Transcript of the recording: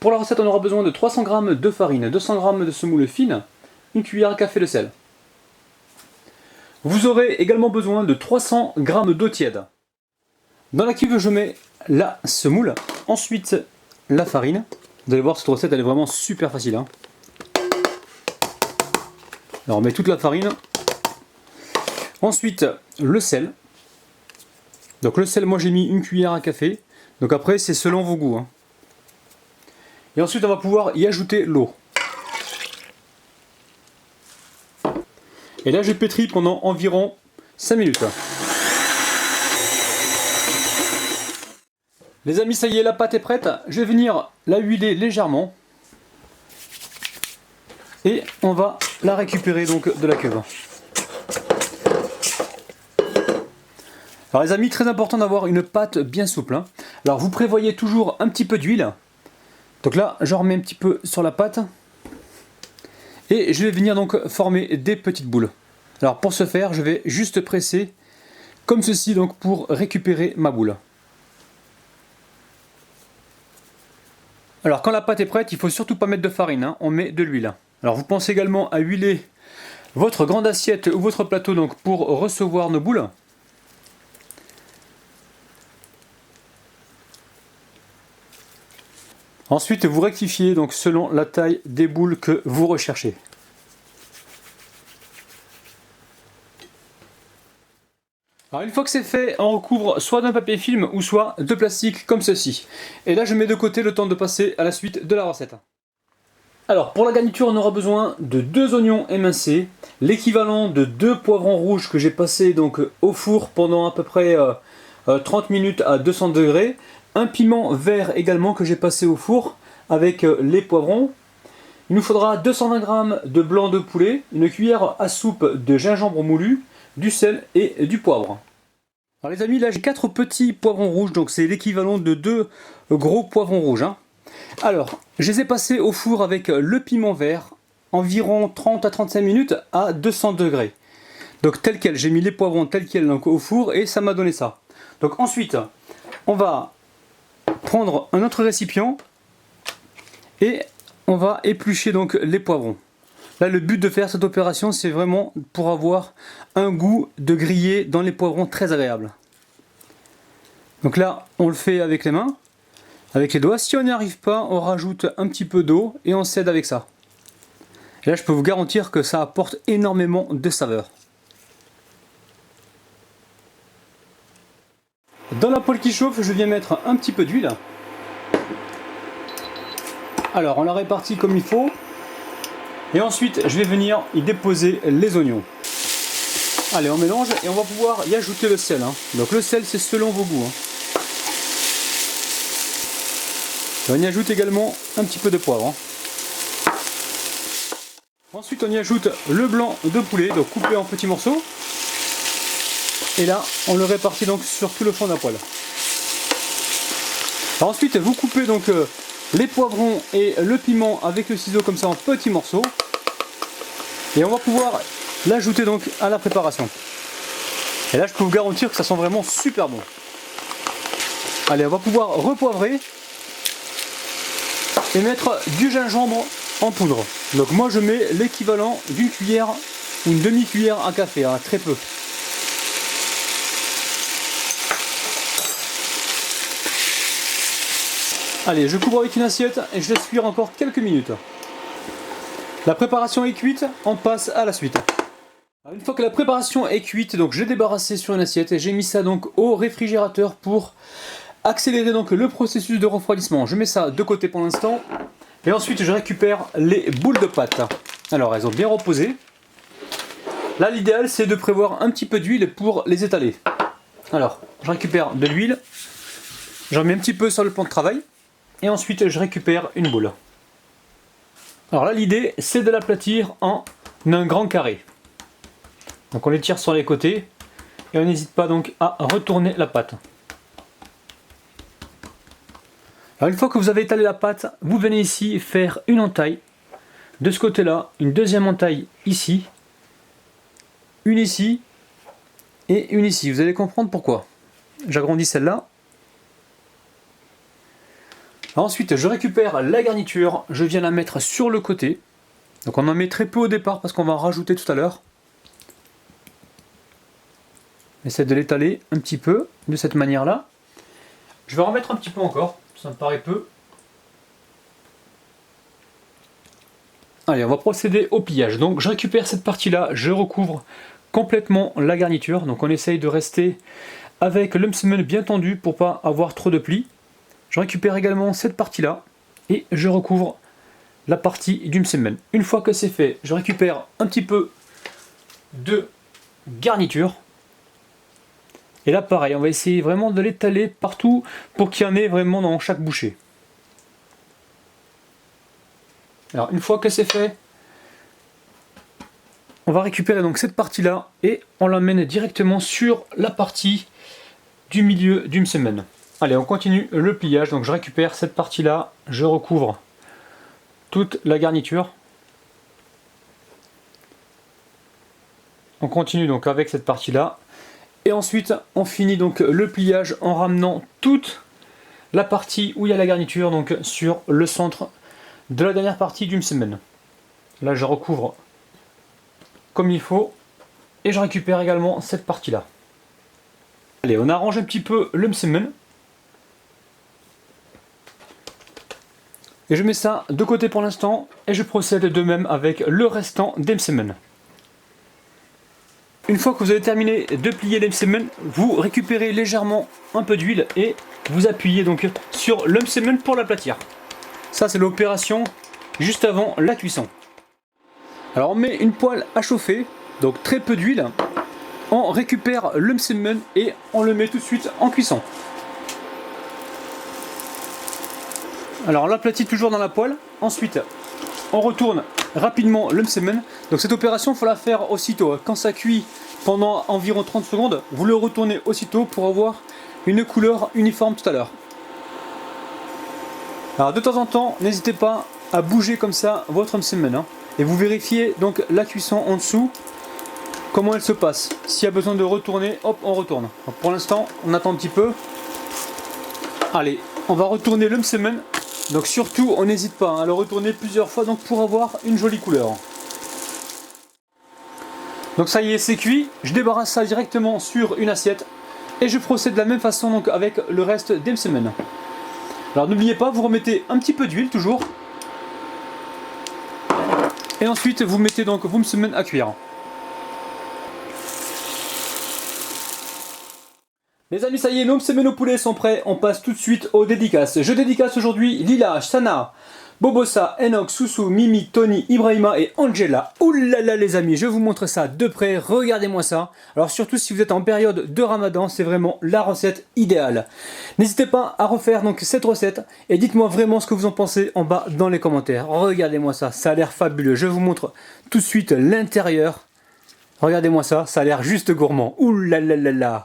pour la recette, on aura besoin de 300 g de farine, 200 g de semoule fine, une cuillère à café de sel. Vous aurez également besoin de 300 g d'eau tiède. Dans la cuve, je mets la semoule, ensuite la farine. Vous allez voir, cette recette elle est vraiment super facile. Alors on met toute la farine. Ensuite le sel. Donc le sel, moi j'ai mis une cuillère à café. Donc après c'est selon vos goûts. Et ensuite on va pouvoir y ajouter l'eau. Et là je pétris pendant environ 5 minutes. Les amis, ça y est, la pâte est prête. Je vais venir la huiler légèrement. Et on va la récupérer donc de la cuve. Alors les amis, très important d'avoir une pâte bien souple. Alors vous prévoyez toujours un petit peu d'huile. Donc là, j'en remets un petit peu sur la pâte. Et je vais venir donc former des petites boules. Alors pour ce faire, je vais juste presser comme ceci donc pour récupérer ma boule. Alors quand la pâte est prête, il ne faut surtout pas mettre de farine, on met de l'huile. Alors vous pensez également à huiler votre grande assiette ou votre plateau donc pour recevoir nos boules. Ensuite vous rectifiez donc selon la taille des boules que vous recherchez. Alors une fois que c'est fait, on recouvre soit d'un papier film ou soit de plastique comme ceci. Et là je mets de côté le temps de passer à la suite de la recette. Alors pour la garniture, on aura besoin de 2 oignons émincés, l'équivalent de 2 poivrons rouges que j'ai passé donc au four pendant à peu près 30 minutes à 200 degrés, un piment vert également que j'ai passé au four avec les poivrons. Il nous faudra 220 g de blanc de poulet, une cuillère à soupe de gingembre moulu, du sel et du poivre. Alors les amis, là j'ai 4 petits poivrons rouges, donc c'est l'équivalent de 2 gros poivrons rouges. Alors, je les ai passés au four avec le piment vert, environ 30 à 35 minutes à 200 degrés. Donc tel quel, j'ai mis les poivrons tel quel donc, au four et ça m'a donné ça. Donc ensuite, on va prendre un autre récipient et on va éplucher donc les poivrons. Là, le but de faire cette opération, c'est vraiment pour avoir un goût de grillé dans les poivrons très agréable. Donc là, on le fait avec les mains, avec les doigts. Si on n'y arrive pas, on rajoute un petit peu d'eau et on s'aide avec ça. Et là, je peux vous garantir que ça apporte énormément de saveur. Dans la poêle qui chauffe, je viens mettre un petit peu d'huile. Alors, on la répartit comme il faut. Et ensuite, je vais venir y déposer les oignons. Allez, on mélange et on va pouvoir y ajouter le sel. Donc le sel, c'est selon vos goûts. On y ajoute également un petit peu de poivre. Ensuite, on y ajoute le blanc de poulet, donc coupé en petits morceaux. Et là, on le répartit donc sur tout le fond de la poêle. Alors ensuite, vous coupez donc les poivrons et le piment avec le ciseau comme ça en petits morceaux. Et on va pouvoir l'ajouter donc à la préparation. Et là, je peux vous garantir que ça sent vraiment super bon. Allez, on va pouvoir repoivrer et mettre du gingembre en poudre. Donc moi, je mets l'équivalent d'une cuillère ou une demi-cuillère à café, très peu. Allez, je couvre avec une assiette et je laisse cuire encore quelques minutes. La préparation est cuite, on passe à la suite. Alors, une fois que la préparation est cuite, donc j'ai débarrassé sur une assiette et j'ai mis ça donc au réfrigérateur pour accélérer donc le processus de refroidissement. Je mets ça de côté pour l'instant et ensuite je récupère les boules de pâte. Alors elles ont bien reposé. Là l'idéal c'est de prévoir un petit peu d'huile pour les étaler. Alors je récupère de l'huile, j'en mets un petit peu sur le plan de travail et ensuite je récupère une boule. Alors là l'idée c'est de l'aplatir en un grand carré. Donc on les tire sur les côtés et on n'hésite pas donc à retourner la pâte. Alors une fois que vous avez étalé la pâte, vous venez ici faire une entaille. De ce côté-là, une deuxième entaille ici, une ici et une ici. Vous allez comprendre pourquoi. J'agrandis celle-là. Ensuite, je récupère la garniture, je viens la mettre sur le côté. Donc on en met très peu au départ parce qu'on va en rajouter tout à l'heure. J'essaie de l'étaler un petit peu de cette manière-là. Je vais en remettre un petit peu encore, ça me paraît peu. Allez, on va procéder au pliage. Donc je récupère cette partie-là, je recouvre complètement la garniture. Donc on essaye de rester avec le msemen bien tendu pour pas avoir trop de plis. Je récupère également cette partie-là et je recouvre la partie du msemen. Une fois que c'est fait, je récupère un petit peu de garniture. Et là pareil, on va essayer vraiment de l'étaler partout pour qu'il y en ait vraiment dans chaque bouchée. Alors une fois que c'est fait, on va récupérer donc cette partie-là et on l'emmène directement sur la partie du milieu du msemen. Allez, on continue le pliage. Donc je récupère cette partie-là, je recouvre toute la garniture. On continue donc avec cette partie-là. Et ensuite, on finit donc le pliage en ramenant toute la partie où il y a la garniture, donc sur le centre de la dernière partie du msemen. Là, je recouvre comme il faut et je récupère également cette partie-là. Allez, on arrange un petit peu le msemen. Et je mets ça de côté pour l'instant et je procède de même avec le restant des msemen. Une fois que vous avez terminé de plier les msemen, vous récupérez légèrement un peu d'huile et vous appuyez donc sur le msemen pour l'aplatir. Ça, c'est l'opération juste avant la cuisson. Alors on met une poêle à chauffer, donc très peu d'huile. On récupère le msemen et on le met tout de suite en cuisson. Alors on l'aplatit toujours dans la poêle. Ensuite, on retourne rapidement le msemen. Donc cette opération, il faut la faire aussitôt. Quand ça cuit pendant environ 30 secondes, vous le retournez aussitôt pour avoir une couleur uniforme tout à l'heure. Alors de temps en temps, n'hésitez pas à bouger comme ça votre msemen. Et vous vérifiez donc la cuisson en dessous, comment elle se passe. S'il y a besoin de retourner, hop, on retourne. Donc pour l'instant, on attend un petit peu. Allez, on va retourner le msemen. Donc surtout, on n'hésite pas à le retourner plusieurs fois donc pour avoir une jolie couleur. Donc ça y est, c'est cuit. Je débarrasse ça directement sur une assiette. Et je procède de la même façon donc avec le reste des msemen. Alors n'oubliez pas, vous remettez un petit peu d'huile toujours. Et ensuite, vous mettez donc vos msemen à cuire. Les amis, ça y est, nos msemen au poulet sont prêts. On passe tout de suite aux dédicaces. Je dédicace aujourd'hui Lila, Sana, Bobosa, Enoch, Soussou, Mimi, Tony, Ibrahima et Angela. Oulala les amis, je vous montre ça de près, regardez-moi ça. Alors surtout si vous êtes en période de Ramadan, c'est vraiment la recette idéale. N'hésitez pas à refaire donc cette recette et dites-moi vraiment ce que vous en pensez en bas dans les commentaires. Regardez-moi ça, ça a l'air fabuleux. Je vous montre tout de suite l'intérieur. Regardez-moi ça, ça a l'air juste gourmand. Oulala.